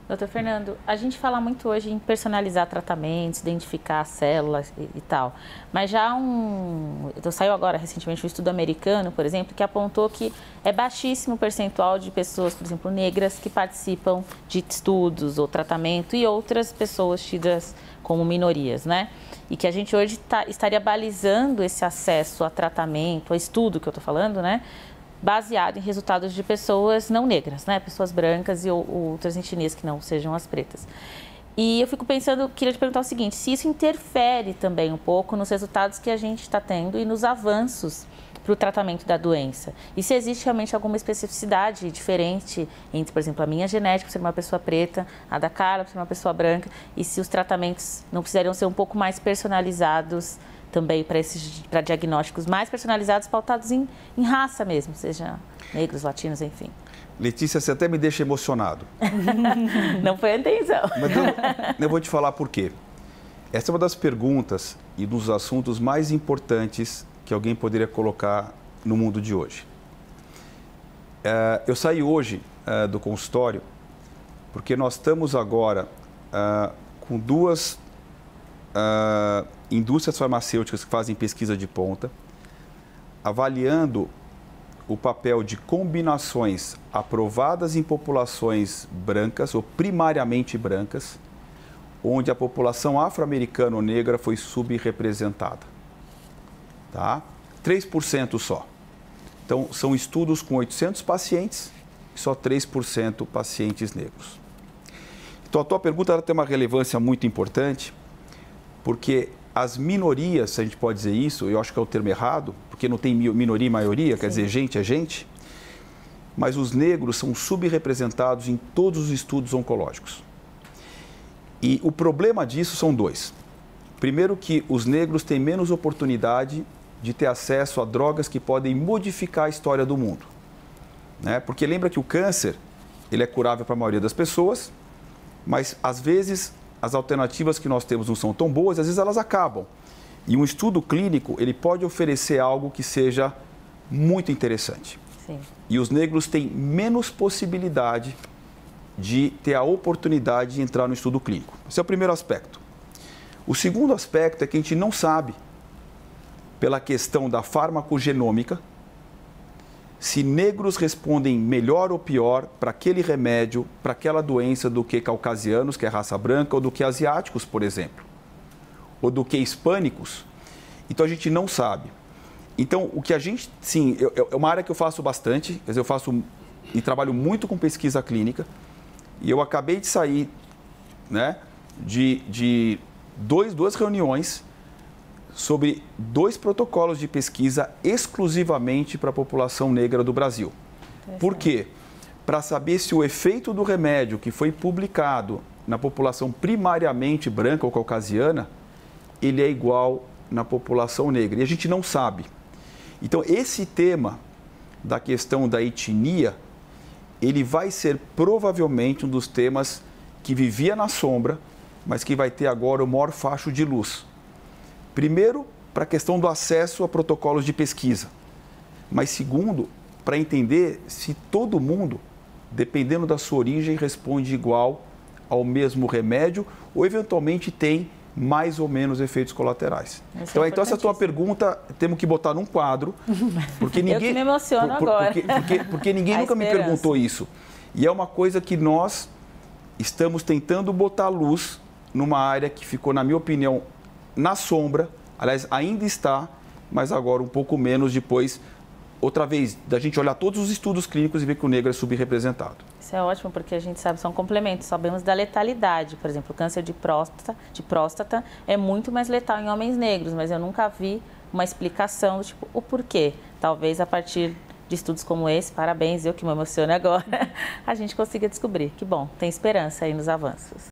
Doutor Fernando, a gente fala muito hoje em personalizar tratamentos, identificar células e tal, mas saiu agora recentemente um estudo americano, por exemplo, que apontou que é baixíssimo o percentual de pessoas, por exemplo, negras, que participam de estudos ou tratamento e outras pessoas tidas como minorias, né? E que a gente hoje estaria balizando esse acesso a tratamento, a estudo que eu estou falando, né? Baseado em resultados de pessoas não negras, né? Pessoas brancas e outras etnias que não sejam as pretas. E eu fico pensando, queria te perguntar o seguinte, se isso interfere também um pouco nos resultados que a gente está tendo e nos avanços para o tratamento da doença. E se existe realmente alguma especificidade diferente entre, por exemplo, a minha genética, por ser uma pessoa preta, a da Carla, por ser uma pessoa branca, e se os tratamentos não precisariam ser um pouco mais personalizados também para diagnósticos mais personalizados, pautados em raça mesmo, seja negros, latinos, enfim. Letícia, você até me deixa emocionado. Não foi a intenção. Mas eu vou te falar por quê. Essa é uma das perguntas e dos assuntos mais importantes que alguém poderia colocar no mundo de hoje. Eu saí hoje do consultório porque nós estamos agora com duas indústrias farmacêuticas que fazem pesquisa de ponta, avaliando o papel de combinações aprovadas em populações brancas ou primariamente brancas, onde a população afro-americana ou negra foi subrepresentada. Tá? 3% só. Então, são estudos com 800 pacientes e só 3% pacientes negros. Então, a tua pergunta ela tem uma relevância muito importante, porque as minorias, se a gente pode dizer isso, eu acho que é o termo errado, porque não tem minoria e maioria, quer dizer, gente é gente, mas os negros são subrepresentados em todos os estudos oncológicos. E o problema disso são dois. Primeiro que os negros têm menos oportunidade de ter acesso a drogas que podem modificar a história do mundo. Né? Porque lembra que o câncer, ele é curável para a maioria das pessoas, mas às vezes as alternativas que nós temos não são tão boas, às vezes elas acabam. E um estudo clínico, ele pode oferecer algo que seja muito interessante. Sim. E os negros têm menos possibilidade de ter a oportunidade de entrar no estudo clínico. Esse é o primeiro aspecto. O segundo aspecto é que a gente não sabe, pela questão da farmacogenômica, se negros respondem melhor ou pior para aquele remédio, para aquela doença do que caucasianos, que é raça branca, ou do que asiáticos, por exemplo, ou do que hispânicos. Então a gente não sabe. Então o que a gente, sim, é uma área que eu faço bastante, quer dizer, eu faço e trabalho muito com pesquisa clínica, e eu acabei de sair, né, de duas reuniões sobre 2 protocolos de pesquisa exclusivamente para a população negra do Brasil. Por quê? Para saber se o efeito do remédio que foi publicado na população primariamente branca ou caucasiana, ele é igual na população negra. E a gente não sabe. Então, esse tema da questão da etnia, ele vai ser provavelmente um dos temas que vivia na sombra, mas que vai ter agora o maior facho de luz. Primeiro, para a questão do acesso a protocolos de pesquisa. Mas segundo, para entender se todo mundo, dependendo da sua origem, responde igual ao mesmo remédio ou eventualmente tem mais ou menos efeitos colaterais. Então essa tua pergunta temos que botar num quadro, porque ninguém... Eu que me emociono agora. Porque ninguém nunca me perguntou isso. E é uma coisa que nós estamos tentando botar luz numa área que ficou, na minha opinião, na sombra, aliás, ainda está, mas agora um pouco menos depois, outra vez, da gente olhar todos os estudos clínicos e ver que o negro é subrepresentado. Isso é ótimo, porque a gente sabe, são complementos, sabemos da letalidade. Por exemplo, o câncer de próstata é muito mais letal em homens negros, mas eu nunca vi uma explicação do tipo, o porquê. Talvez a partir de estudos como esse, parabéns, eu que me emociono agora, a gente consiga descobrir. Que bom, tem esperança aí nos avanços.